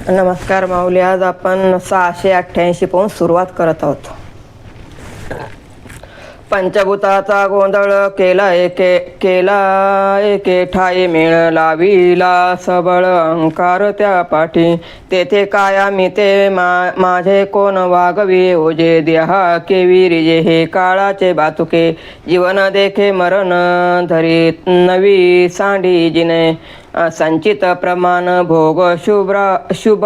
नमस्कार माऊली. आज आपण 688 पासून सुरुवात करत आहोत. पंचभूताचा गोंधळ केला एके ठाई मेळ लाविला सबळ अंकार त्या पाठी. तेथे काया मी ते माझे कोण वागवी ओजे देहा केवी रिजे हे काळाचे बातुके. जीवन देखे मरण धरी नवी सांडी जिने संचित प्रमाण भोग शुभ अशुभ.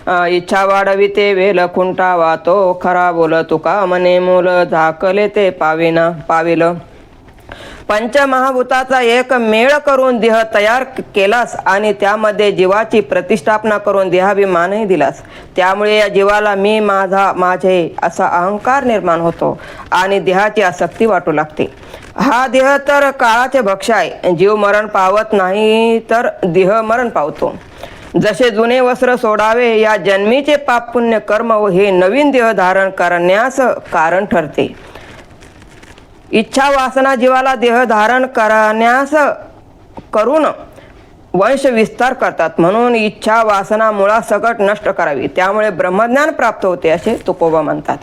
इच्छा वाढविते वेल खुंटावा तो खरा बोल तुका मने मूल झाकले ते पाविल. पंचमहाभूताचा एक मेळ करून देह तयार केलास आणि त्यामध्ये जीवाची प्रतिष्ठापना करून देहाभिमानही दिलास. त्यामुळे या जीवाला मी माझे असा अहंकार निर्माण होतो आणि देहाची आसक्ती वाटू लागते. हा देह तर काळाचे भक्ष आहे. जीव मरण पावत नाही तर देह मरण पावतो. जसे जुने वस्त्र सोडावे या जन्मीचे पाप पुण्य कर्म व हे नवीन देह धारण करण्यास कारण ठरते. इच्छा वासना जीवाला देह धारण करण्यास करून वंश विस्तार करतात. म्हणून इच्छा वासना मुळासकट नष्ट करावी. त्यामुळे ब्रह्मज्ञान प्राप्त होते असे तुकोबा म्हणतात.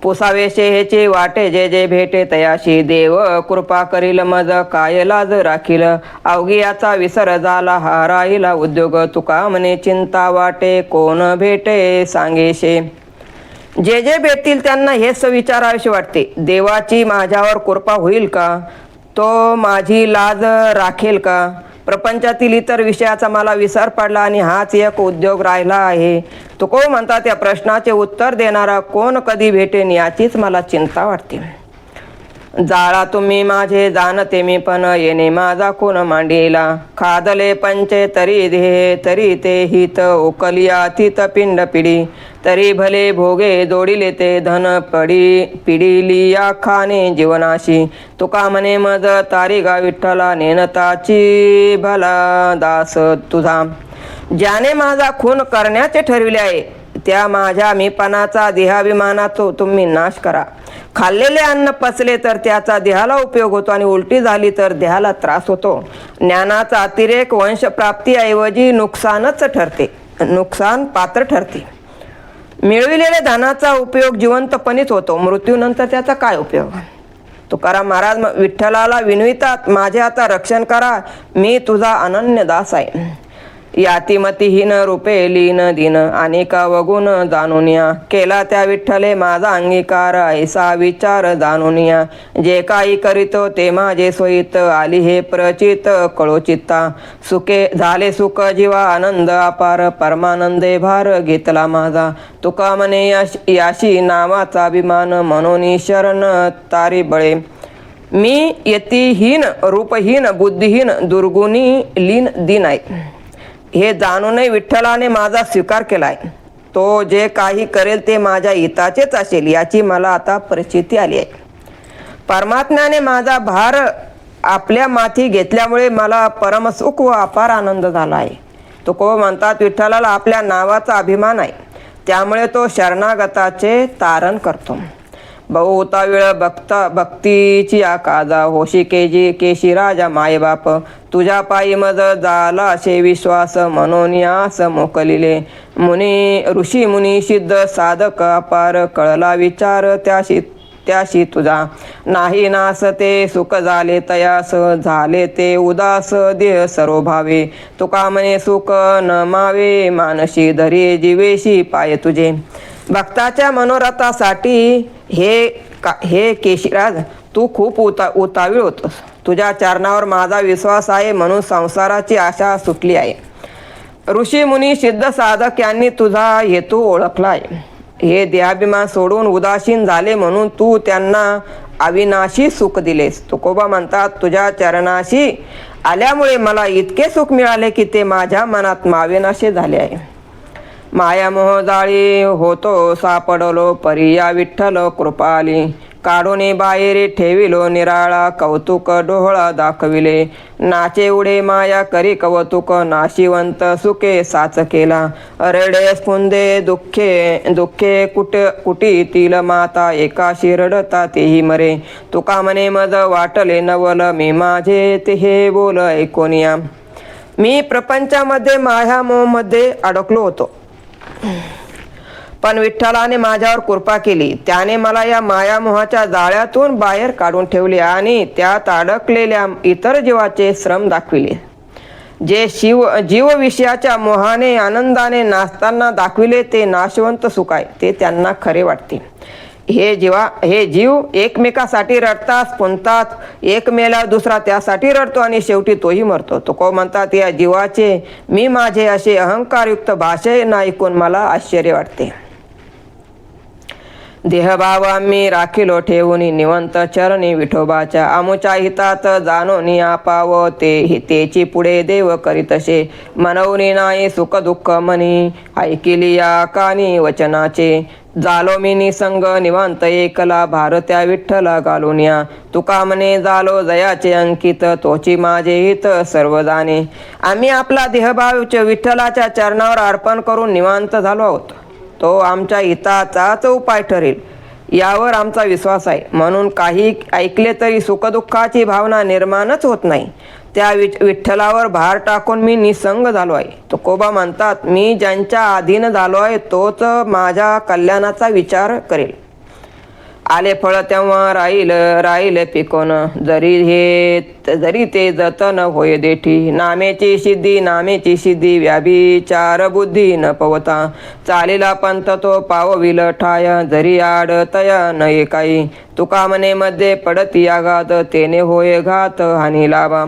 पुसावेशे हेचे वाटे जे जे भेटे तयाशी. देव कृपा करील मज काय लाज राखील. अवघी याचा विसर झाला हा राहिला उद्योग. तुका म्हणे चिंता वाटे कोण भेटे सांगेशे. जे जे भेटतील त्यांना हेच विचारावेसे वाटते. देवाची माझ्यावर कृपा होईल का? तो माझी लाज राखेल का? प्रपंचातील इतर विषयाचा मला विसर पडला आणि हाच एक उद्योग राहिला आहे. तुकोबा म्हणतात या प्रश्नाचे उत्तर देणारा कोण कधी भेटेन याचीच मला चिंता वाटते. जाळा तुम्ही माझे जाणते मी पण येणे माझा कोण मांडीला. खादले पंचे तरी देह तरी ते हित ओकलिया तित पिंड पिढी. तरी भले भोगे जोडिले ते धन पिढीली या खाणे जीवनाशी. तुका म्हणे मज तारिगा विठ्ठला नेनताची भला दास तुझा. ज्याने माझा खून करण्याचे ठरविले आहे त्या माझ्या मीपणाचा देहाभिमानाचा तुम्ही नाश करा. खाल्लेले अन्न पचले तर त्याचा देहाला उपयोग होतो आणि उलटी झाली तर देहाला त्रास होतो. ज्ञानाचा अतिरेक वंशप्राप्तीऐवजी नुकसान पात्र ठरते. मिळविलेल्या धनाचा उपयोग जिवंतपणीच होतो. मृत्यूनंतर त्याचा काय उपयोग? तुकाराम महाराज विठ्ठलाला विनवितात, माझे आता रक्षण करा, मी तुझा अनन्य दास आहे. यातिमतीहीन रूपे लीन दिन अनेका वगुण जाणूनिया. केला त्या विठ्ठले माझा अंगीकार ऐसा विचार जाणूनिया. जे काही करीतो ते माझे सोयीत आली हे प्रचित कळो चित्ता. सुखे झाले सुख जीवा आनंद अपार परमानंदे भार घेतला माझा. तुका म्हणे याशी नावाचा अभिमान म्हणून शरण तारी बळे. मी यतिहीन रूपहीन बुद्धिहीन दुर्गुणी लीन दिन आहे. हे जाणूनही विठ्ठलाने माझा स्वीकार केलाय. तो जे काही करेल ते माझ्या हिताचेच असेल याची मला आता परिस्थिती आली आहे. परमात्म्याने माझा भार आपल्या माथी घेतल्यामुळे मला परमसुख व अपार आनंद झाला आहे. तुकोबा म्हणतात विठ्ठलाला आपल्या नावाचा अभिमान आहे. त्यामुळे तो शरणागताचे तारण करतो. बहुता वेळ भक्तीची आकाजा होशी केशी राजा मायबाप. तुझ्या पायी मज झाला असे विश्वास म्हणून यास मोकलिले. ऋषी मुनी सिद्ध साधक अपार कळला विचार त्याशी तुझा. नाही नास ते सुख झाले तयास झाले ते उदास देह सर्व भावे. तुका म्हणे सुख न मावे मानशी धरी जीवेशी पाय तुझे. भक्ताच्या मनोरथासाठी हे केशीराज तू खूप उतावीळ होतोस. तुझ्या चरणावर माझा विश्वास आहे म्हणून संसाराची आशा सुटली आहे. ऋषी मुनी सिद्ध साधक यांनी तुझा हेतू ओळखला आहे. हे देहाभिमान सोडून उदासीन झाले म्हणून तू त्यांना अविनाशी सुख दिलेस. तुकोबा म्हणतात तुझ्या चरणाशी आल्यामुळे मला इतके सुख मिळाले की ते माझ्या मनात मावेनाशे झाले आहे. माया मोह जाळी होतो सापडलो परिया विठ्ठल कृपाली. काढूने बाहेर ठेविलो निराळा कौतुक डोहळा दाखविले. नाचे उडे माया करी कौतुक नाशिवंत सुखे साच केला. रडे स्पुंदे दुःखे कुटीतील माता एकाशी रडता तेही मरे. तुका म्हणे मज वाटले नवल मी माझे ते हे बोल ऐकोनिया. मी प्रपंचामध्ये मायामोहामध्ये अडकलो होतो, पण विठ्ठलाने माझ्यावर कृपा केली. त्याने मला या मायामोहाच्या जाळ्यातून बाहेर काढून ठेवले आणि त्यात अडकलेल्या इतर जीवाचे श्रम दाखविले. जे जीव विषयाच्या मोहाने आनंदाने नाचताना दाखविले ते नाशवंत सुख आहे, ते त्यांना खरे वाटते. हे जीव एकमेकासाठी रडतात, पुंतात. एक मेल्यावर दुसरा त्यासाठी रडतो आणि शेवटी तोही मरतो. तुकोबा म्हणतात, या जीवाचे मी माझे असे अहंकारयुक्त भाषण ऐकून मला आश्चर्य वाटते. देहभाव आम्ही राखिलो ठेवून निवंत चरणी विठोबाच्या. आमुच्या हितात जाणोनी आपाव तेची पुढे देव करीतसे. मनवनी नाही सुख दुःख मनी ऐकिली या कानी वचनाचे. झालो मी निसंग निवांत एकला भारत्या विठ्ठला घालून या. तुका म्हणे झालो जयाचे अंकित तोची माझे हित सर्व जाणे. आम्ही आपला देहभाव विठ्ठलाच्या चरणावर अर्पण करून निवांत झालो आहोत. तो आमच्या हिताचाच उपाय ठरेल यावर आमचा विश्वास आहे. म्हणून काही ऐकले तरी सुखदुःखाची भावना निर्माणच होत नाही. त्या विठ्ठलावर भार टाकून मी निसंग झालो आहे. तुकोबा म्हणतात, मी ज्यांच्या अधीन झालो आहे तोच माझ्या कल्याणाचा विचार करेल. आले फळ तेव्हा राहील पिकोन. जरी ते जतन होय देठी. नामेची सिद्धी व्याभिचार बुद्धी न पवता. चालीला पंथ तो पावविल ठाय. जरी आड तया नये काही. तुका मने मध्ये पडती आघात. तेने होय घात हानी लाभा.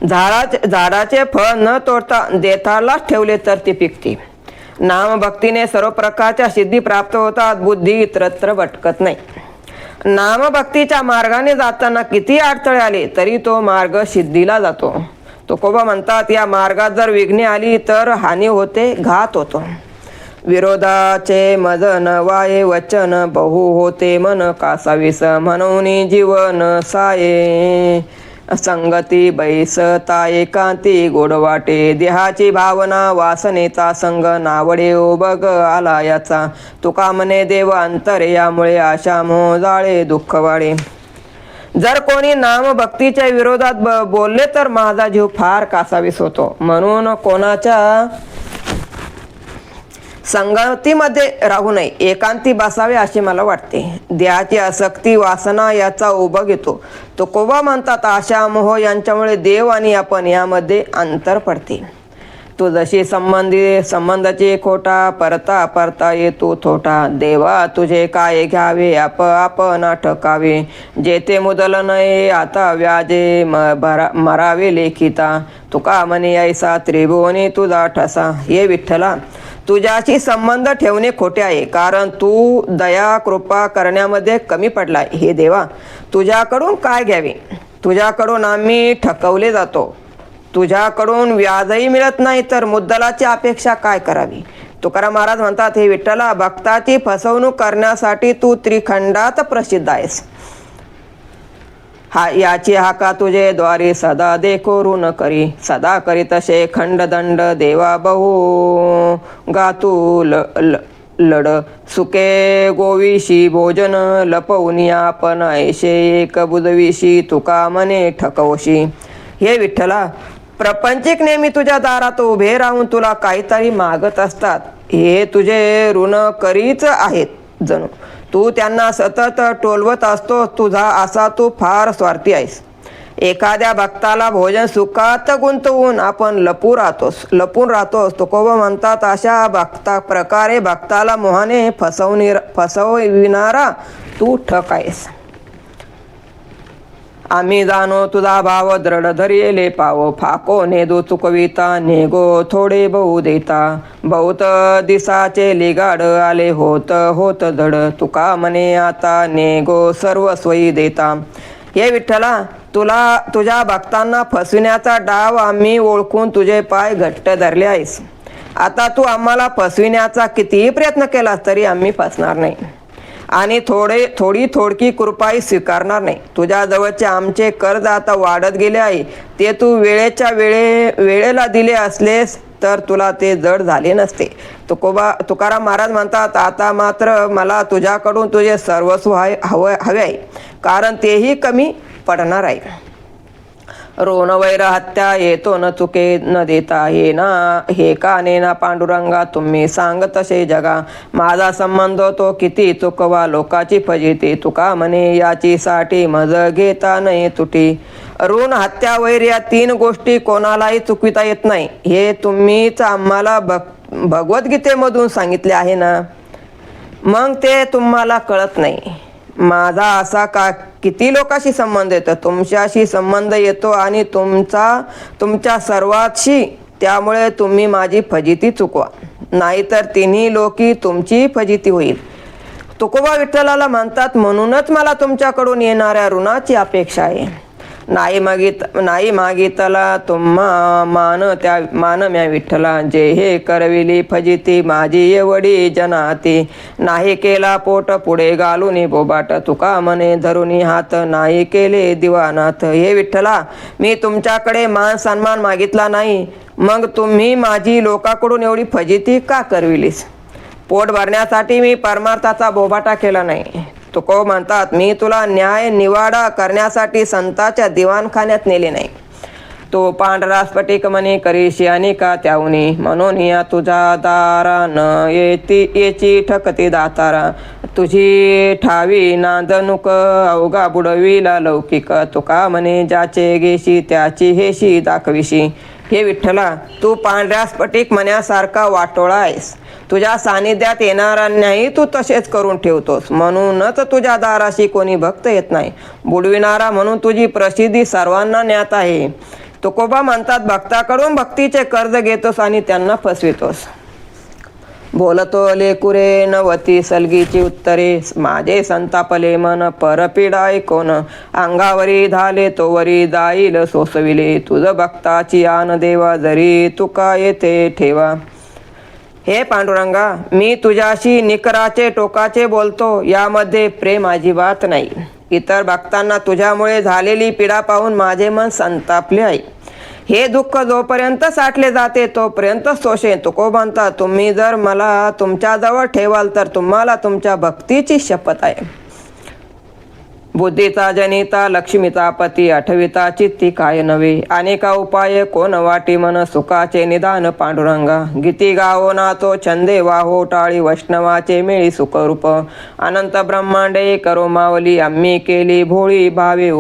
झाडाचे फळ न तोडता देठालाच ठेवले तर ते पिकते. नामभक्तीने सर्व प्रकारच्या सिद्धी प्राप्त होतात. बुद्धी इतरत्र भटकत नाही. नामभक्तीच्या मार्गाने जाताना किती अडथळे आले तरी तो मार्ग सिद्धीला जातो. तुकोबा म्हणतात, या मार्गात जर विघ्ने आली तर हानी होते, घात होतो. विरोधाचे मजन वाये वचन बहु होते मन कासावीस. म्हणून जीवन साये संगती बैसता एकांती गोड वाटे. देहाची भावना वासनेचा संग नावडे बग आला याचा. तुका म्हणे देव अंतरे यामुळे आशा मोह जाळे दुःख वाढे. जर कोणी नाम भक्तीच्या विरोधात बोलले तर माझा जीव फार कासावीस होतो. म्हणून कोणाच्या संगतीमध्ये राहू नये, एकांती बसावे असे मला वाटते. देहाची आसक्ती वासना याचा उभं घेतो. तुकोबा म्हणतात, आशा मोह यांच्यामुळे देव आणि आपण यामध्ये अंतर पडते. तू जशी संबंधाची खोटा परता येतो थोटा. देवा तुझे काय घ्यावे आपण ठकावे. जेथे मुदल नये आता व्याजे मरावे लेखिता. तुका म्हणे ऐसा त्रिभुवनी तुझा ठसा. हे विठ्ठला, तुझ्याशी संबंध ठेवणे खोटे आहे, कारण तू दया कृपा करण्यामध्ये कमी पडलाय. हे देवा, तुझ्याकडून काय घ्यावे? तुझ्याकडून आम्ही ठकवले जातो. तुझ्याकडून व्याजही मिळत नाही तर मुद्दलाची अपेक्षा काय करावी? तुकाराम महाराज म्हणतात, हे विठ्ठला, भक्ताची फसवणूक करण्यासाठी तू त्रिखंडात प्रसिद्ध आहेस. याची हाका तुझे द्वारे सदा देखो ऋण करी. सदा करी तसे खंडदंड देवा बहु गातू लड. सुके गोविशी भोजन लपवून आपण ऐशे एक बुधविशी. तुका मने ठकवशी. हे विठ्ठला, प्रपंचिक नेहमी तुझ्या दारात उभे राहून तुला काहीतरी मागत असतात. हे तुझे ऋण करीच आहेत जणू. तू त्यांना सतत टोलवत असतो. तुझा असा तू फार स्वार्थी आहेस. एखाद्या भक्ताला भोजन सुखात गुंतवून आपण लपून राहतोस. तुकोबा म्हणतात, अशा प्रकारे भक्ताला मोहाने फसविणारा तू ठक आहेस. आम्ही जाणो तुझा भाव दृढ धरिले पाव. फाको नेदो चुकविता नेगो थोडे बहु देता. बहुत दिसाचे लिगाड आले होत धड. तुका म्हणे आता नेगो सर्व सोयी देता. हे विठ्ठला, तुझ्या भक्तांना फसविण्याचा डाव आम्ही ओळखून तुझे पाय घट्ट धरले आहेस. आता तू आम्हाला फसविण्याचा कितीही प्रयत्न केला तरी आम्ही फसणार नाही आणि थोडकी कृपाही स्वीकारणार नाही. तुझ्या जवळचे आमचे कर्ज आता वाढत गेले आहे. ते तू वेळेला दिले असलेस तर तुला ते जड झाले नसते. तुकाराम महाराज म्हणतात, आता मात्र मला तुझ्याकडून तुझे सर्वस्व हवे आहे, कारण तेही कमी पडणार आहे. रोण वैर हत्या येतो न चुके न देता हे का नेना पांडुरंगा तुम्ही सांग तसे जगा माझा संबंध तो किती चुकवा लोकाची फजिती तुका म्हणे याची साठी मज घेता नाही तुटी ऋण हत्या वैर या 3 गोष्टी कोणालाही चुकविता येत नाही हे तुम्हीच आम्हाला भगवद्गीतेमधून सांगितले आहे ना मग ते तुम्हाला कळत नाही माझा असा का किती लोकांशी संबंध येतो तुमच्याशी संबंध येतो आणि तुमच्या सर्वांशी त्यामुळे तुम्ही माझी फजिती चुकवा नाहीतर तिन्ही लोकी तुमची फजिती होईल तुकोबा विठ्ठलाला म्हणतात म्हणूनच मला तुमच्याकडून येणाऱ्या ऋणाची अपेक्षा आहे नाही मागितला तुम्हा मान म्या विठ्ठला जे हे करविली फजिती माझी एवढी जनाती नाही केला पोट पुढे घालून बोबाट तुका मने धरुनी हात नाही केले दिवानाथ हे विठ्ठला मी तुमच्याकडे मान सन्मान मागितला नाही मग तुम्ही माझी लोकांकडून एवढी फजिती का करविलीस पोट भरण्यासाठी मी परमार्थाचा बोबाटा केला नाही तुको म्हणतात मी तुला न्याय निवाडा करण्यासाठी संताच्या दिवाणखान्यात नेले नाही तो पांढरा स्फटिक म्हणे करीशी आणि का त्याहुनी म्हणून या तुझा दारा न येची ठकती दातारा तुझी ठावी नांदनुक अवघा बुडविला लौकिक तुका म्हणे ज्याचे गेशी त्याची हेशी दाखविशी हे विठ्ठला तू पांढऱ्या स्फटिक मण्यासारखा वाटोळा आहेस तुझ्या सानिध्यात येणाऱ्यांनाही तू तसेच करून ठेवतोस म्हणूनच तुझ्या दाराशी कोणी भक्त येत नाही बुडविणारा म्हणून तुझी प्रसिद्धी सर्वांना ज्ञात आहे तुकोबा म्हणतात भक्ताकडून भक्तीचे कर्ज घेतोस आणि त्यांना फसवितोस बोलतो लेकुरे नवती सलगीची उत्तरे माझे संतापले मन परपीडा ऐकोन अंगावरी धाले तोवरी जाईल सोसविले तुझ भक्ताची आन देवा जरी तुका येथे ठेवा हे पांडुरंगा मी तुझ्याशी निकराचे टोकाचे बोलतो यामध्ये प्रेम अजिबात नाही इतर भक्तांना तुझ्यामुळे झालेली पीडा पाहून माझे मन संतापले आहे हे दुःख जोपर्यंत साठले जाते तोपर्यंत सोशे तुको म्हणता तुम्ही जर मला तुमच्याजवळ ठेवाल तर तुम्हाला तुमच्या भक्तीची शपथ आहे बुद्धीचा जनिता लक्ष्मीचा पती आठविता चित्ती काय नव्हे अनेका उपाय कोण वाटी मन सुखाचे निदान पांडुरंगा गीती गावो ना तो छंदे वाहो टाळी वैष्णवाचे मिळी सुखरूप अनंत ब्रह्मांडे करो मावली आम्ही केली भोळी भावे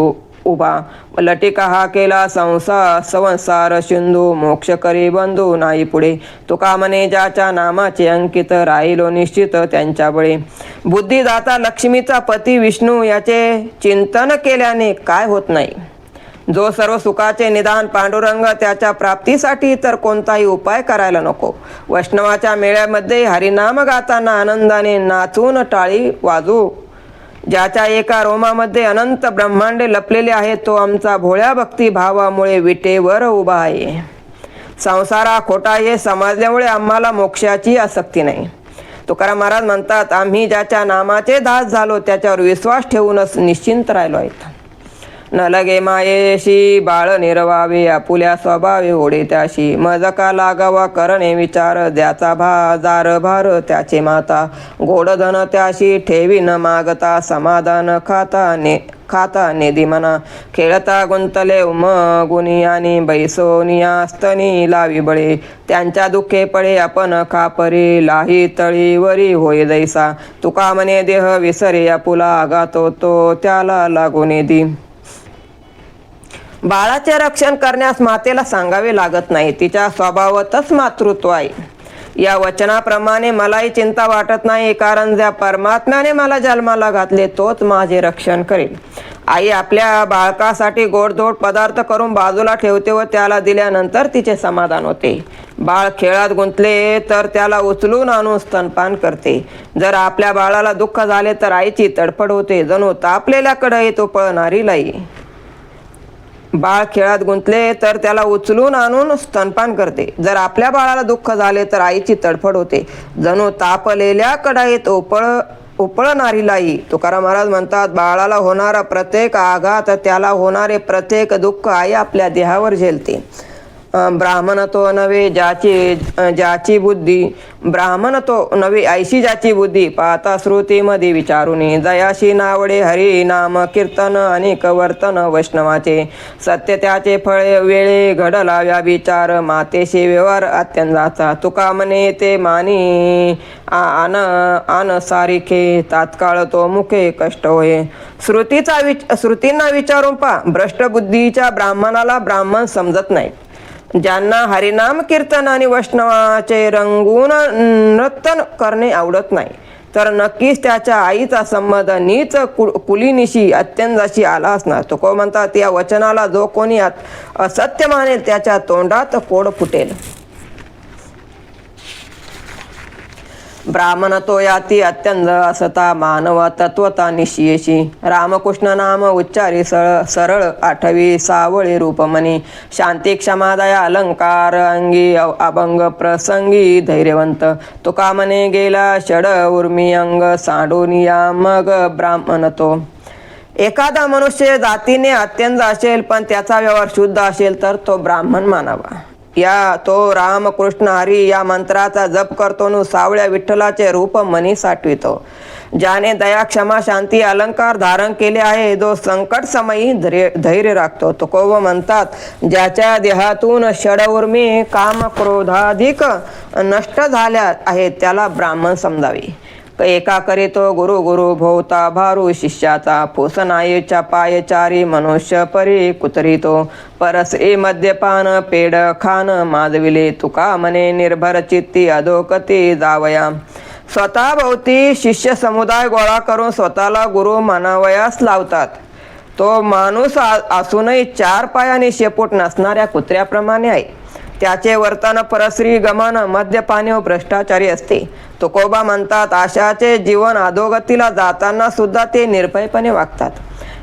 उभा लटिका हा केला संसार सिंधू मोक्ष करी बंधू नाही पुढे तुका म्हणे ज्याच्या नामाचे अंकित राहिलो निश्चित त्यांच्या बळे बुद्धिदाता लक्ष्मीचा पती विष्णू याचे चिंतन केल्याने काय होत नाही जो सर्व सुखाचे निदान पांडुरंग त्याच्या प्राप्तीसाठी तर कोणताही उपाय करायला नको वैष्णवाच्या मेळ्यामध्ये हरिनाम गाताना आनंदाने नाचून टाळी वाजू ज्याच्या एका रोमामध्ये अनंत ब्रह्मांडे लपलेले आहेत तो आमचा भोळ्या भक्ती भावामुळे विटेवर उभा आहे संसार हा खोटा हे समजल्यामुळे आम्हाला मोक्षाची आसक्ती नाही तुकाराम महाराज म्हणतात आम्ही ज्याच्या नामाचे दास झालो त्याच्यावर विश्वास ठेवूनच निश्चिंत राहिलो आहेत न लगे मायेशी बाळ निरवावे आपुल्या स्वभावे ओढे त्याशी मजका लागावा करणे विचार द्याचा बाजार भार त्याचे माता गोडधन त्याशी ठेवी न मागता समाधान खाता नेदी मना खेळता गुंतले गुणी आणि बैसोनिया स्तनी लावी बळे त्यांच्या दुःखे पडे आपण खापरे लाही तळीवरी होय दैसा तुका म्हणे देह विसरे आपुला आगातो तो त्याला लागून दी बाळाचे रक्षण करण्यास मातेला सांगावे लागत नाही तिच्या स्वभावातच मातृत्व आहे या वचनाप्रमाणे मलाही चिंता वाटत नाही कारण ज्या परमात्म्याने मला जन्माला घातले तोच माझे रक्षण करेल आई आपल्या बाळकासाठी गोडधोड पदार्थ करून बाजूला ठेवते व त्याला दिल्यानंतर तिचे समाधान होते बाळ खेळात गुंतले तर त्याला उचलून आणून स्तनपान करते जर आपल्या बाळाला दुःख झाले तर आईची तडफड होते जणू तापलेल्या कढईत उकळणारी लाई बाळ खेळात गुंतले तर त्याला उचलून आणून स्तनपान करते जर आपल्या बाळाला दुःख झाले तर आईची तडफड होते जणू तापलेल्या कढईत उपळणारी लाई तुकाराम महाराज म्हणतात बाळाला होणारा प्रत्येक आघात त्याला होणारे प्रत्येक दुःख आई आपल्या देहावर झेलते ब्राह्मण तो नव्हे ज्याची बुद्धी, ब्राह्मण तो नव्हे ऐशी ज्याची बुद्धी, पाहता श्रुतीमध्ये विचारुनी, जयाशी नावडे हरी नाम कीर्तन अनेक वर्तन वैष्णवाचे, सत्य त्याचे फळे वेळे घडला व्याविचार, मातेशी व्यवहार अत्यंताचा, तुका म्हणे ते मानी आन सारिखे, तात्काळ तो मुखे कष्ट होय. श्रुतींना विचारून पा, भ्रष्ट बुद्धीच्या ब्राह्मणाला ब्राह्मण समजत नाही. ज्यांना हरिनाम कीर्तन आणि वैष्णवाचे रंगून नर्तन करणे आवडत नाही, तर नक्कीच त्याच्या आईचा संबंध नीच कुलीनिशी अत्यंताशी आला असणार. तुकोबा म्हणतात, या वचनाला जो कोणी असत्य मानेल त्याच्या तोंडात कोड फुटेल. ब्राह्मण तो याती अत्यंत असता, मानव तत्वता निशियेशी, रामकृष्ण नाम उच्चारी सरळ आठवी सावळी रूपमणी, शांती क्षमा दया अलंकार अंगी अभंग प्रसंगी धैर्यवंत, तुका म्हणे गेला षड उर्मी अंग सांडून या मग ब्राह्मण तो. एखादा मनुष्य जातीने अत्यंत असेल पण त्याचा व्यवहार शुद्ध असेल तर तो ब्राह्मण मानावा. तो राम कृष्ण हरी या मंत्राचा जप करतो न सावळ्या विठ्ठलाचे रूप मनी साठवितो. ज्याने दया क्षमा शांती अलंकार धारण केले आहे, जो संकट समयी धैर्य राखतो. तुकोबा म्हणतात, ज्याच्या देहातून षडउर्मी काम क्रोधाधिक नष्ट झाल्या आहेत त्याला ब्राह्मण समजावे. एका करीतो गुरु गुरु भोवता भारू शिष्याचा, फुसनाईच्या पायचारी मनुष्य परी कुतरितो, परस्त्री मद्यपान पेड खान माजविले, तुका म्हणे निर्भर चित्ती अधोकती जावया. स्वतः भोवती शिष्य समुदाय गोळा करून स्वतःला गुरु मानावयास लावतात. तो माणूस असूनही 4 पायाने शेपूट नसणाऱ्या कुत्र्याप्रमाणे आहे. त्याचे वर्तन परस्त्री गमन मद्यपानी व भ्रष्टाचारी असते. तुकोबा म्हणतात, आशाचे जीवन अधोगतीला जाताना सुद्धा ते निर्भयपणे वागतात.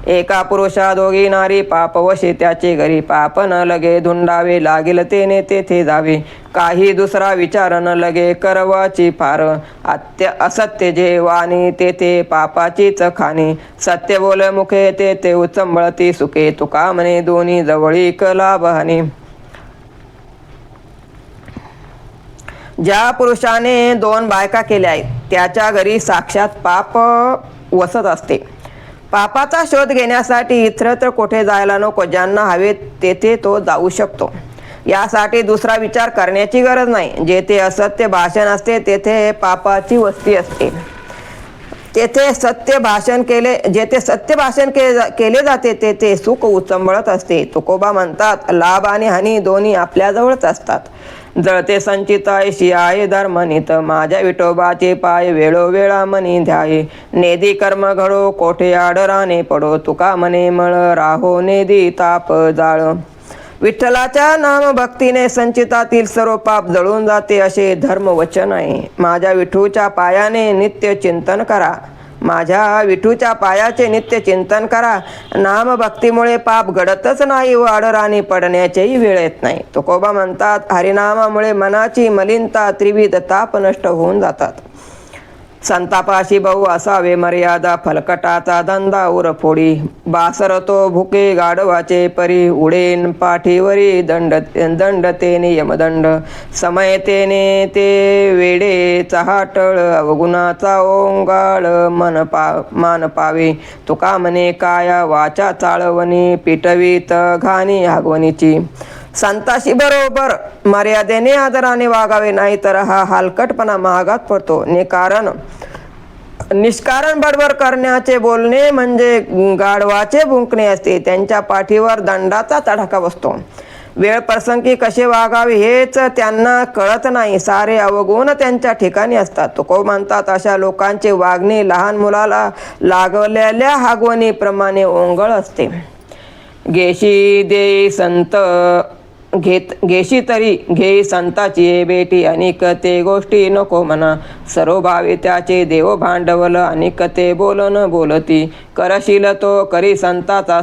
एका पुरुषा दोघी नारी पापवशे त्याचे घरी, पाप न लगे धुंडावे लागेल तेने तेथे जावे, काही दुसरा विचार न लगे करवाची फार, असत्य जे वाणी तेथे पापाचीच खाणी, सत्य बोल मुखे तेथे उचंबळती सुखे, तुका म्हणे दोन्ही जवळीक लाभ हानी. ज्या पुरुषाने 2 बायका केल्या आहेत त्याच्या घरी साक्षात पाप वसत असते. पापाचा शोध घेण्यासाठी इतरत्र कुठे जायला नको. ज्यांना हवे तेथे तो जाऊ शकतो. यासाठी दुसरा विचार करण्याची गरज नाही. जेथे असत्य भाषण असते तेथे पापाची वस्ती असते. जेथे सत्य भाषण केले जाते तेथे सुख उचंबळत असते. तुकोबा म्हणतात, लाभ आणि हानी दोन्ही आपल्याजवळच असतात. जळते संचितायशी आहे धर्मनित, माझ्या विठोबाचे पाय वेळोवेळा मनी ध्याये, नेदी कर्म घडो कोठे आडराने पडो, तुका म्हणे मळ राहो नेदी ताप जाळ. विठ्ठलाच्या नामभक्तीने संचितातील सर्व पाप जळून जाते असे धर्मवचन आहे. माझ्या विठूच्या पायाने नित्य चिंतन करा. माझ्या विठूच्या पायाचे नित्य चिंतन करा. नामभक्तीमुळे पाप घडतच नाही व आडराणी पडण्याचेही वेळ येत नाही. तुकोबा म्हणतात, हरिनामामुळे मनाची मलिनता त्रिविध ताप नष्ट होऊन जातात. संतापाशी बहु असावे मर्यादा, फलकटाचा धंदा उरफोडी, बासरतो भुके गाढवाचे परी, उडेन पाठीवरी दंड तेने यमदंड, समय तेने ते वेडे चहाटळ, अवगुणाचा ओंगाळ मान पावे, तुका म्हणे काया वाचा चाळवणी, पिटवीत घाणी हागवणीची. संताशी बरोबर मर्यादेने आदराने वागावे, नाही तर हा हलकटपणा महागात पडतो. निष्कारण बडबड करण्याचे बोलणे म्हणजे गाढवाचे भुंकणे असते. त्यांच्या पाठीवर दंडाचा तडाखा बसतो. वेळ प्रसंगी कसे वागावे हेच त्यांना कळत नाही. सारे अवगुण त्यांच्या ठिकाणी असतात. तुकोबा म्हणतात, अशा लोकांचे वागणे लहान मुलाला लागलेल्या हागवणीप्रमाणे ओंगळ असते. घेशी तरी घे संताची बेटी, अनिक ते गोष्टी नको म्हणा, सर्व भावे त्याचे देव भांडवल, अनिक ते बोलन बोलती, करशील तो करी संताचा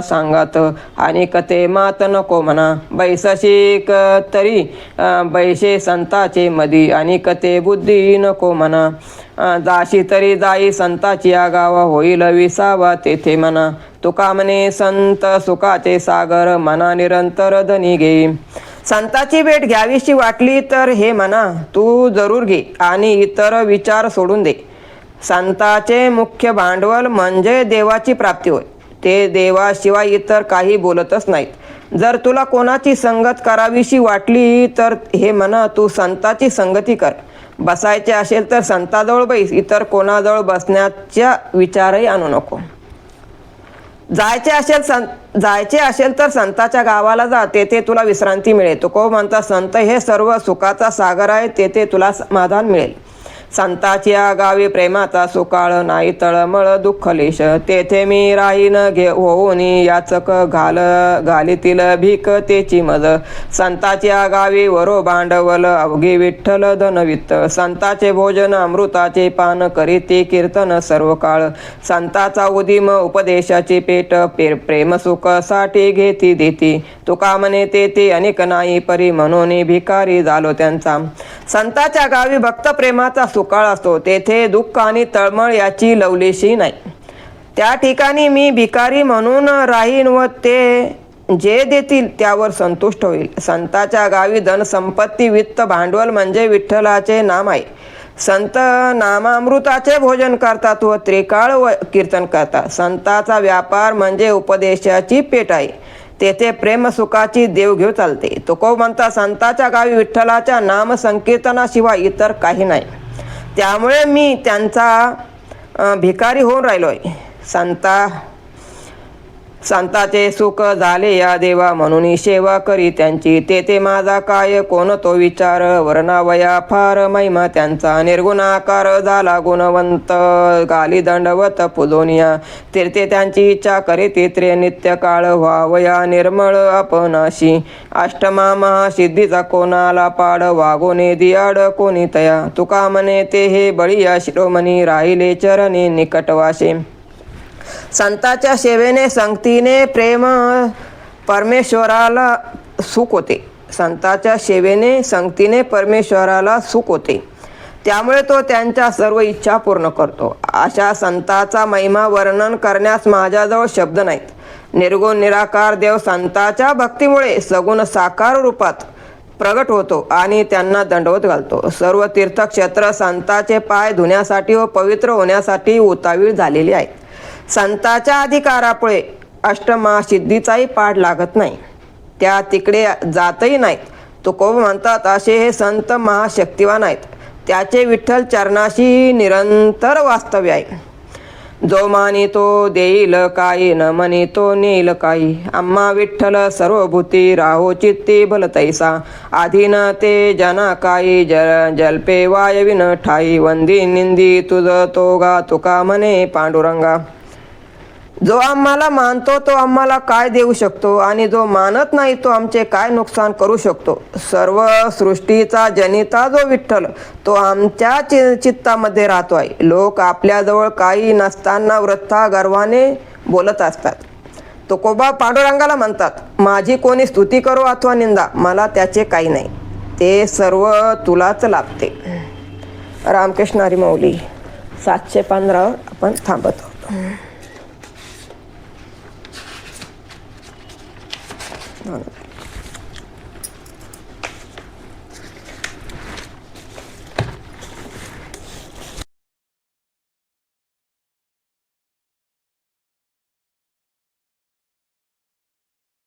सांगात, अनिक ते मात नको म्हणा, बैसशिक तरी बैसे संताचे मधी, अनिक ते बुद्धी नको म्हणा, जाशी तरी जाई संताची आगावा, होईल विसावा तेथे म्हणा, तुका म्हणे संत सुखाचे सागर मना निरंतर धनी घे. संताची भेट घ्यावीशी वाटली तर हे मना तू जरूर घे आणि इतर विचार सोडून दे. संताचे मुख्य भांडवल म्हणजे देवाची प्राप्ती होय. ते देवाशिवाय इतर काही बोलतच नाहीत. जर तुला कोणाची संगत करावीशी वाटली तर हे मना तू संताची संगती कर. बसायचे असेल तर संताजवळ बैस, इतर कोणाजवळ बसण्याचा विचारही आणू नको. जायचे असेल तर संताच्या गावाला जा, तेथे तुला विश्रांती मिळेल. तुकोबा म्हणतात संत हे सर्व सुखाचा सागर आहे, तेथे तुला समाधान मिळेल. संताच्या गावी प्रेमाचा सुकाळ नाही तळमळ दुःखलेश, तेथे मी राहीन होऊन याचक घालीतील भीक तेची मज. संताच्या गावी वरो भांडवल अवघी विठ्ठल धनवित्त, संताचे भोजन अमृताचे पान करीती कीर्तन सर्व काळ. संताचा उदिम उपदेशाची पेट प्रेम सुख साठी घेती देती, तुका म्हणे तेथे अनेक नाही परी म्हणून भिकारी झालो त्यांचा. संताच्या गावी भक्त प्रेमाचा सुकाळ असतो, तेथे दुःख आणि तळमळ याची लवलेशी नाही. त्या ठिकाणी मी भिकारी म्हणून राहीन व ते जे देतील त्यावर संतुष्ट होईल. संताच्या गावी धनसंपत्ती वित्त भांडवल म्हणजे विठ्ठलाचे नाम आहे. संत नामामृताचे भोजन करतात व त्रिकाळ कीर्तन करतात. संताचा व्यापार म्हणजे उपदेशाची पेट आहे, तेथे प्रेम सुखाची देवघेव चालते. तुकोबा म्हणतात संताच्या गावी विठ्ठलाच्या नाम संकीर्तनाशिवाय इतर काही नाही. त्यामुळे मी त्यांचा भिकारी होऊन राहिलोय. संताचे सुख झाले या देवा म्हणून सेवा करी त्यांची, तेथे माझा काय कोण तो विचार. वर्णावया फार महिमा त्यांचा, निर्गुणाकार झाला गुणवंत. गाली दंडवत पुजोनिया, तीर्थे त्यांची इच्छा करीती त्रे नित्य काळ. व्हावया निर्मळ आपणाशी, अष्टमा महासिद्धीचा कोणाला पाड. वागोने दियाड कोणी तया, तुका म्हणे ते हे बळीया शिरोमणी. राहिले चरणी निकटवासे, संताच्या सेवेने संगतीने प्रेम परमेश्वराला सुख होते. संताच्या सेवेने संगतीने परमेश्वराला सुख होते, त्यामुळे तो त्यांच्या सर्व इच्छा पूर्ण करतो. अशा संताचा महिमा वर्णन करण्यास माझ्याजवळ शब्द नाहीत. निर्गुण निराकार देव संताच्या भक्तीमुळे सगुण साकार रूपात प्रगट होतो आणि त्यांना दंडवत घालतो. सर्व तीर्थक्षेत्र संताचे पाय धुण्यासाठी व पवित्र होण्यासाठी उतावीळ झालेली आहेत. संताच्या अधिकारापुढे अष्टमहासिद्धीचाही पाठ लागत नाही, त्या तिकडे जातही नाहीत. तुकोबा म्हणतात असे हे संत महाशक्तिवान आहेत, त्याचे विठ्ठल चरणाशी निरंतर वास्तव्य आहे. जो मानितो देईल काही, न मनितो नेईल काही. आम्हा विठ्ठल सर्वभूती राहो चित्ती भलतैसा. आधीन ते जना काही जलपे वायविन ठाई. वंदी निंदी तुझ तोगा तुका म्हणे पांडुरंगा. जो आम्हाला मानतो तो आम्हाला काय देऊ शकतो, आणि जो मानत नाही तो आमचे काय नुकसान करू शकतो. सर्व सृष्टीचा जनिता जो विठ्ठल, तो आमच्या चित्तामध्ये राहतो आहे. लोक आपल्याजवळ काही नसताना वृथा गर्वाने बोलत असतात. तुकोबा पांडुरंगाला म्हणतात माझी कोणी स्तुती करो अथवा निंदा, मला त्याचे काही नाही, ते सर्व तुलाच लाभते. रामकृष्ण हरी माऊली. 715 आपण थांबत आहोत.